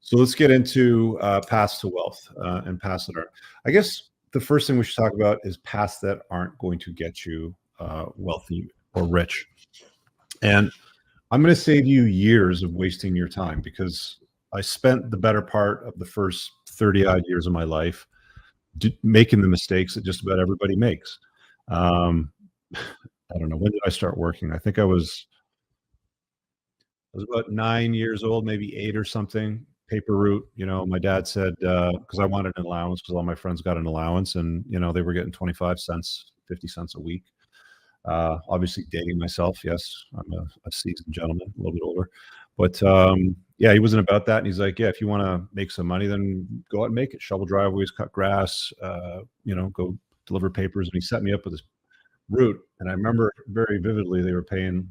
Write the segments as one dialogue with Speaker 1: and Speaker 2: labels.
Speaker 1: So let's get into paths to wealth and paths that are. I guess the first thing we should talk about is paths that aren't going to get you wealthy or rich. And I'm going to save you years of wasting your time because I spent the better part of the first 30 odd years of my life making the mistakes that just about everybody makes. Um, I don't know. When did I start working? I think I was about 9 years old, maybe eight or something. Paper route. My dad said because I wanted an allowance because all my friends got an allowance, and they were getting 25 cents, 50 cents a week. Obviously, dating myself. Yes, I'm a seasoned gentleman, a little bit older, but yeah, he wasn't about that. And he's like, yeah, if you want to make some money, then go out and make it. Shovel driveways, cut grass. Go deliver papers. And he set me up with this route, and I remember very vividly they were paying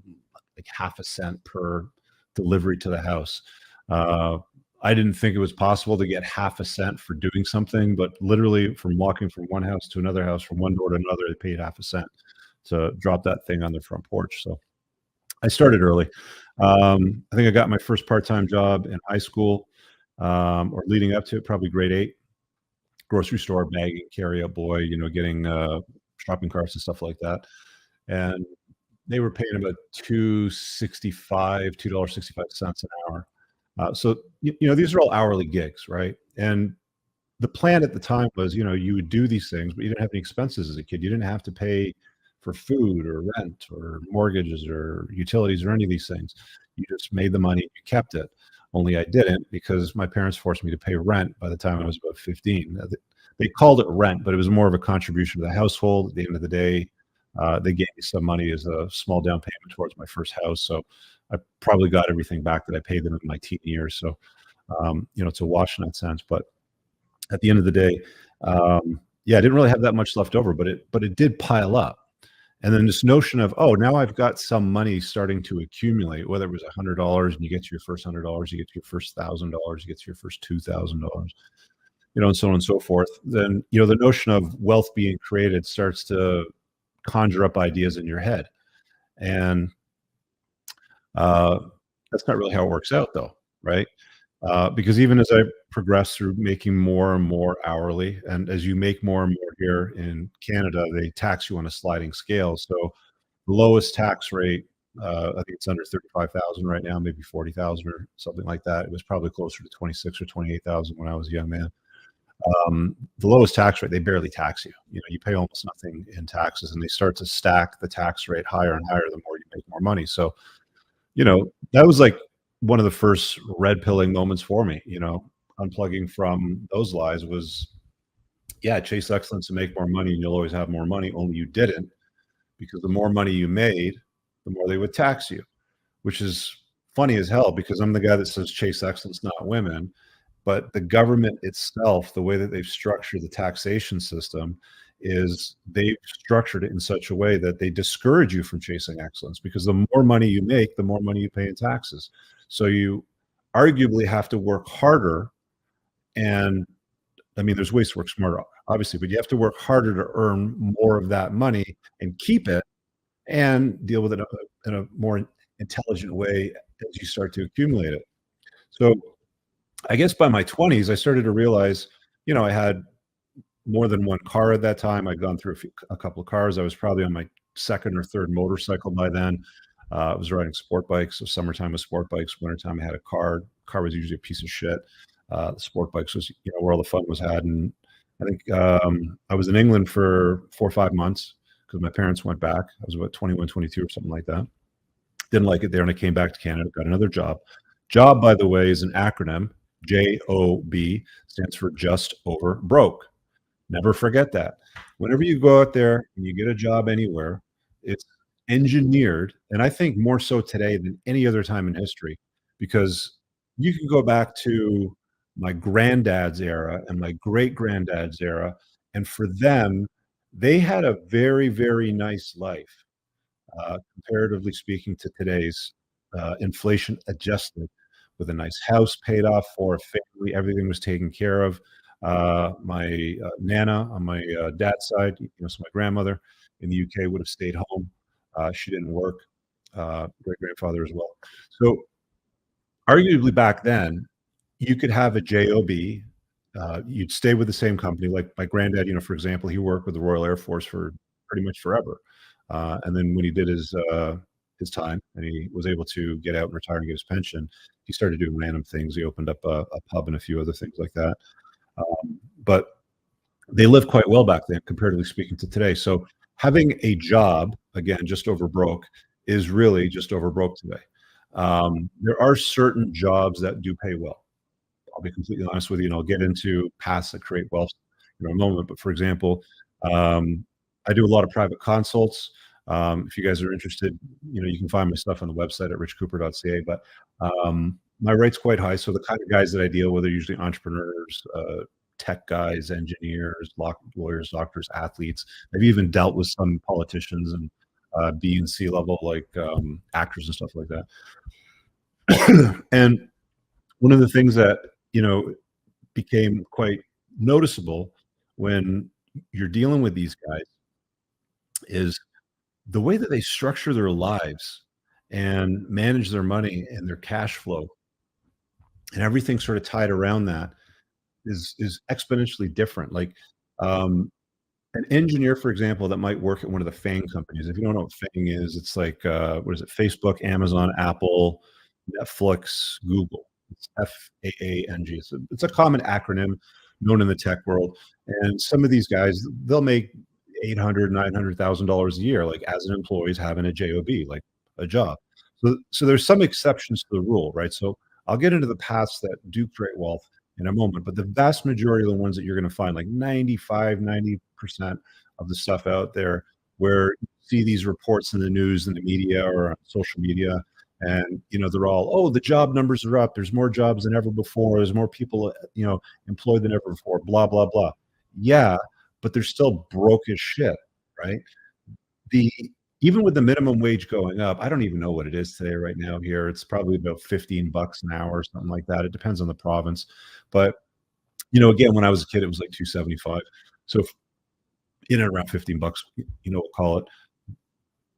Speaker 1: like half a cent per delivery to the house. Uh, I didn't think it was possible to get half a cent for doing something, but literally from walking from one house to another house, from one door to another, they paid half a cent to drop that thing on their front porch. So I started early. I think I got my first part-time job in high school, or leading up to it, probably grade 8, grocery store bagging, carry-out boy, getting shopping carts and stuff like that. And they were paying about $2.65 an hour. So these are all hourly gigs, right? And the plan at the time was, you would do these things, but you didn't have any expenses as a kid. You didn't have to pay for food or rent or mortgages or utilities or any of these things. You just made the money, you kept it. Only I didn't because my parents forced me to pay rent by the time I was about 15. They called it rent, but it was more of a contribution to the household. At the end of the day, they gave me some money as a small down payment towards my first house. So I probably got everything back that I paid them in my teen years. So, it's a wash in that sense. But at the end of the day, yeah, I didn't really have that much left over, but it did pile up. And then this notion of, oh, now I've got some money starting to accumulate, whether it was $100 and you get to your first $100, you get to your first $1,000, you get to your first $2,000, and so on and so forth. Then, the notion of wealth being created starts to conjure up ideas in your head. And that's not really how it works out, though, right? Because even as I progress through making more and more hourly, and as you make more and more here in Canada, they tax you on a sliding scale. So the lowest tax rate, I think it's under 35,000 right now, maybe 40,000 or something like that. It was probably closer to 26 or 28,000 when I was a young man. The lowest tax rate, they barely tax you. You pay almost nothing in taxes, and they start to stack the tax rate higher and higher the more you make more money. So, that was like one of the first red pilling moments for me. Unplugging from those lies was, yeah, chase excellence and make more money, and you'll always have more money. Only you didn't, because the more money you made, the more they would tax you, which is funny as hell because I'm the guy that says chase excellence, not women. But the government itself, the way that they've structured the taxation system, is they've structured it in such a way that they discourage you from chasing excellence because the more money you make, the more money you pay in taxes. So you arguably have to work harder. And I mean, there's ways to work smarter, obviously, but you have to work harder to earn more of that money and keep it and deal with it in a more intelligent way as you start to accumulate it. So I guess by my 20s, I started to realize, I had more than one car at that time. I'd gone through a couple of cars. I was probably on my second or third motorcycle by then. I was riding sport bikes. So summertime was sport bikes. Wintertime I had a car. Car was usually a piece of shit. The sport bikes was, where all the fun was had. And I think I was in England for 4 or 5 months because my parents went back. I was about 21, 22 or something like that. Didn't like it there. And I came back to Canada, got another job. Job, by the way, is an acronym. JOB stands for just over broke. Never forget that. Whenever you go out there and you get a job anywhere, it's engineered, and I think more so today than any other time in history, because you can go back to my granddad's era and my great granddad's era, and for them, they had a very, very nice life, comparatively speaking to today's inflation adjusted, with a nice house paid off for, a family, everything was taken care of. My Nana on my dad's side, so my grandmother in the UK would have stayed home. She didn't work. Great grandfather as well. So arguably back then, you could have a job. You'd stay with the same company. Like my granddad, for example, he worked with the Royal Air Force for pretty much forever. And then when he did his time and he was able to get out and retire and get his pension, he started doing random things. He opened up a pub and a few other things like that. But they lived quite well back then, comparatively speaking to today. So having a job, again, just over broke, is really just over broke today. There are certain jobs that do pay well. I'll be completely honest with you, and I'll get into paths that create wealth in a moment. But for example, um, I do a lot of private consults. If you guys are interested, you can find my stuff on the website at richcooper.ca. But my rate's quite high. So the kind of guys that I deal with are usually entrepreneurs, tech guys, engineers, lawyers, doctors, athletes. I've even dealt with some politicians and B and C level, like actors and stuff like that. And one of the things that became quite noticeable when you're dealing with these guys is the way that they structure their lives and manage their money and their cash flow and everything sort of tied around that is exponentially different. Like an engineer, for example, that might work at one of the FANG companies. If you don't know what FANG is, it's like what is it? Facebook, Amazon, Apple, Netflix, Google. It's FAANG. It's a common acronym known in the tech world. And some of these guys, they'll make $800,000, $900,000 a year, like as an employee, having a job, like a job. So there's some exceptions to the rule, right? So I'll get into the paths that do create wealth in a moment, but the vast majority of the ones that you're going to find, like 95, 90% of the stuff out there where you see these reports in the news and the media or on social media, and they're all, oh, the job numbers are up, there's more jobs than ever before, there's more people employed than ever before, blah blah blah. Yeah, but they're still broke as shit, right? The Even with the minimum wage going up, I don't even know what it is today right now here. It's probably about 15 bucks an hour or something like that. It depends on the province. But again, when I was a kid, it was like 275. So in and around 15 bucks, we'll call it.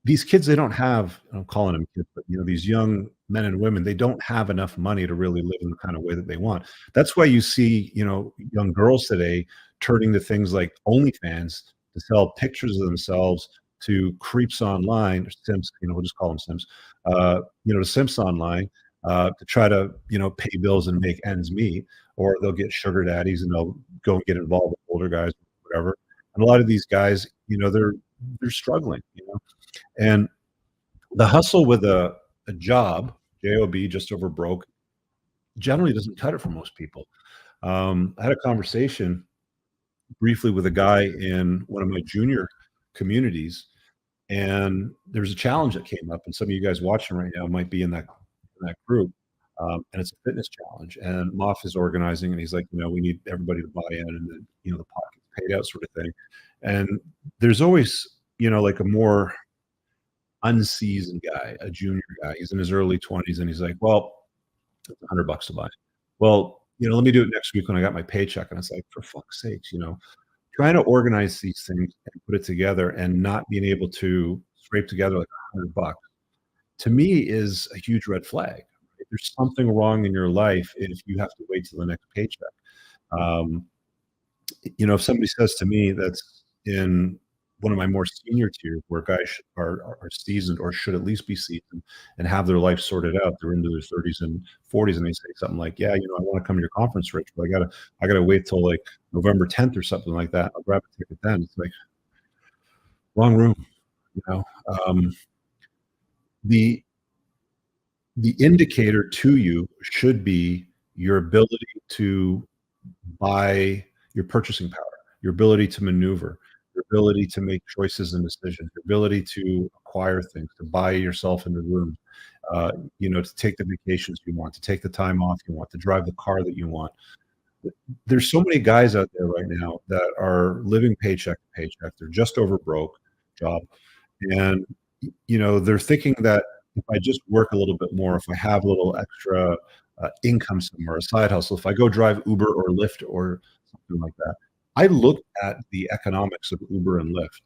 Speaker 1: These kids, they don't have, I'm calling them kids, but these young men and women, they don't have enough money to really live in the kind of way that they want. That's why you see, young girls today turning to things like OnlyFans to sell pictures of themselves to creeps online, or simps, we'll just call them simps, to simps online, to try to, pay bills and make ends meet, or they'll get sugar daddies and they'll go and get involved with older guys, whatever. And a lot of these guys, they're struggling, and the hustle with a job, job, just over broke, generally doesn't cut it for most people. I had a conversation briefly with a guy in one of my junior communities, and there's a challenge that came up, and some of you guys watching right now might be in that group. And it's a fitness challenge, and Moff is organizing, and he's like, we need everybody to buy in, and then the pot gets paid out, sort of thing. And there's always like a more unseasoned guy, a junior guy. He's in his early 20s, and he's like, well, it's $100 to buy. Well, let me do it next week when I got my paycheck. And it's like, for fuck's sakes, trying to organize these things and put it together and not being able to scrape together like $100 to me is a huge red flag. There's something wrong in your life if you have to wait till the next paycheck. If somebody says to me that's in one of my more senior tiers where guys are seasoned, or should at least be seasoned and have their life sorted out, they're into their 30s and 40s, and they say something like, yeah, I want to come to your conference, Rich, but I gotta wait till like November 10th or something like that. I'll grab a ticket then. It's like, wrong room. The indicator to you should be your ability to buy, your purchasing power, your ability to maneuver, your ability to make choices and decisions, your ability to acquire things, to buy yourself in the room, to take the vacations you want, to take the time off you want, to drive the car that you want. There's so many guys out there right now that are living paycheck to paycheck. They're just over broke job. And, they're thinking that if I just work a little bit more, if I have a little extra income somewhere, a side hustle, if I go drive Uber or Lyft or something like that. I looked at the economics of Uber and Lyft.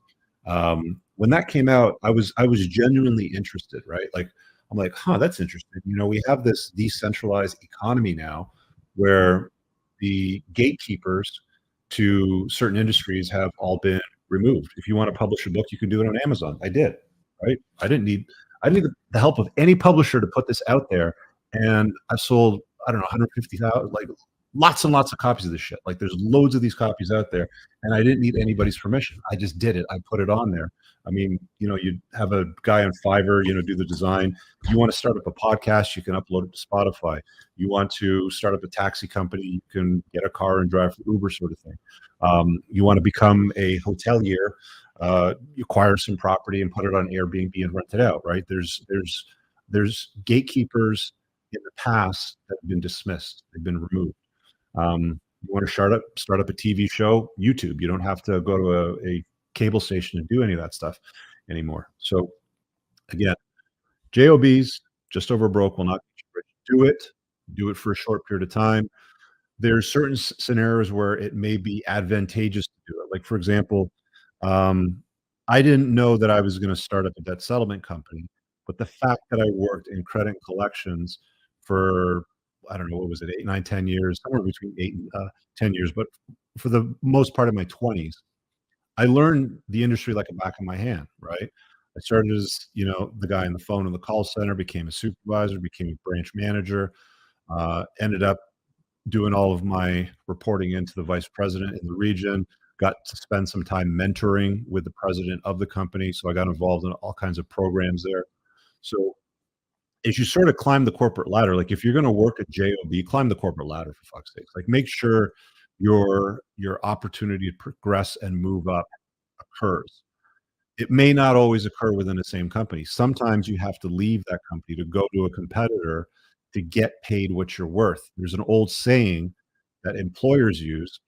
Speaker 1: When that came out, I was genuinely interested, right? Like, I'm like, huh, that's interesting. We have this decentralized economy now where the gatekeepers to certain industries have all been removed. If you want to publish a book, you can do it on Amazon. I did, right? I didn't need the help of any publisher to put this out there, and I sold, I don't know, 150,000, like lots and lots of copies of this shit. Like there's loads of these copies out there, and I didn't need anybody's permission. I just did it. I put it on there. I mean, you have a guy on Fiverr, do the design. If you want to start up a podcast, you can upload it to Spotify. You want to start up a taxi company, you can get a car and drive for Uber, sort of thing. You want to become a hotelier, you acquire some property and put it on Airbnb and rent it out, right? There's gatekeepers in the past that have been dismissed. They've been removed. You want to start up a TV show, YouTube. You don't have to go to a cable station and do any of that stuff anymore. So again, JOBs, just over broke, will not get you rich. Do it for a short period of time. There's certain scenarios where it may be advantageous to do it. Like, for example, I didn't know that I was going to start up a debt settlement company, but the fact that I worked in credit and collections for, I don't know, what was it, 8, 9, 10 years, somewhere between 8 and 10 years, but for the most part of my 20s, I learned the industry like a back of my hand, right? I started as, the guy on the phone in the call center, became a supervisor, became a branch manager, ended up doing all of my reporting into the vice president in the region, got to spend some time mentoring with the president of the company. So I got involved in all kinds of programs there. So as you sort of climb the corporate ladder, like if you're going to work at JOB, climb the corporate ladder for fuck's sakes. Like make sure your opportunity to progress and move up occurs. It may not always occur within the same company. Sometimes you have to leave that company to go to a competitor to get paid what you're worth. There's an old saying that employers use,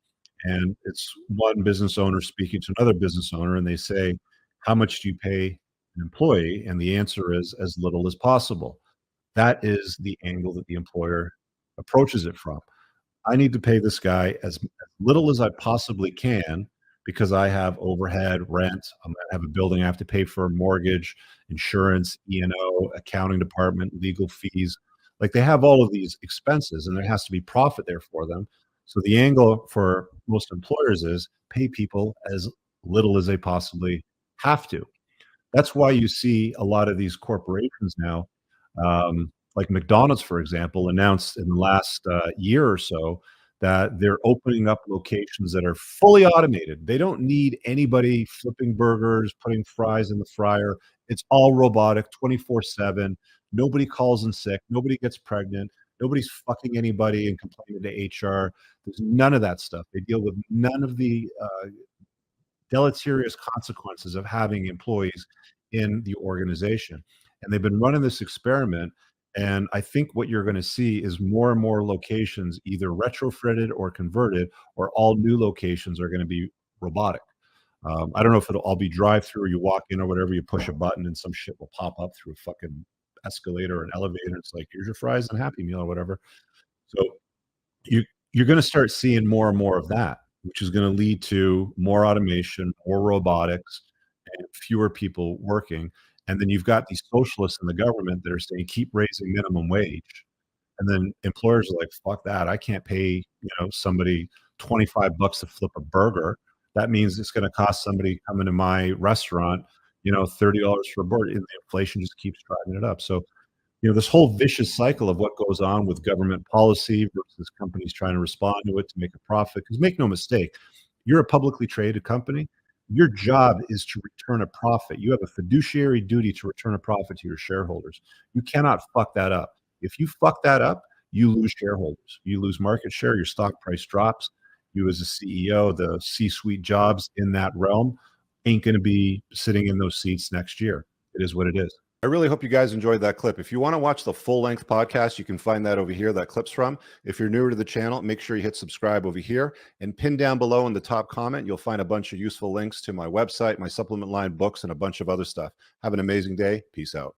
Speaker 1: and it's one business owner speaking to another business owner, and they say, "How much do you pay an employee?" And the answer is as little as possible. That is the angle that the employer approaches it from. I need to pay this guy as little as I possibly can because I have overhead, rent, I have a building I have to pay for, mortgage, insurance, E&O, accounting department, legal fees. Like they have all of these expenses and there has to be profit there for them. So the angle for most employers is pay people as little as they possibly have to. That's why you see a lot of these corporations now, like McDonald's, for example, announced in the last year or so that they're opening up locations that are fully automated. They don't need anybody flipping burgers, putting fries in the fryer. It's all robotic, 24/7. Nobody calls in sick. Nobody gets pregnant. Nobody's fucking anybody and complaining to HR. There's none of that stuff. They deal with none of the deleterious consequences of having employees in the organization. And they've been running this experiment. And I think what you're going to see is more and more locations either retrofitted or converted, or all new locations are going to be robotic. I don't know if it'll all be drive through or you walk in or whatever, you push a button and some shit will pop up through a fucking escalator or an elevator. It's like, here's your fries and Happy Meal or whatever. So you you're going to start seeing more and more of that, which is going to lead to more automation, more robotics, and fewer people working. And then you've got these socialists in the government that are saying keep raising minimum wage, and then employers are like, "Fuck that! I can't pay somebody $25 to flip a burger. That means it's going to cost somebody coming to my restaurant, $30 for a burger." And the inflation just keeps driving it up. So this whole vicious cycle of what goes on with government policy versus companies trying to respond to it to make a profit. Because make no mistake, you're a publicly traded company. Your job is to return a profit. You have a fiduciary duty to return a profit to your shareholders. You cannot fuck that up. If you fuck that up, you lose shareholders. You lose market share. Your stock price drops. You as a CEO, the C-suite jobs in that realm ain't going to be sitting in those seats next year. It is what it is. I really hope you guys enjoyed that clip. If you want to watch the full-length podcast, you can find that over here, that clip's from. If you're newer to the channel, make sure you hit subscribe over here and pin down below in the top comment. You'll find a bunch of useful links to my website, my supplement line books, and a bunch of other stuff. Have an amazing day. Peace out.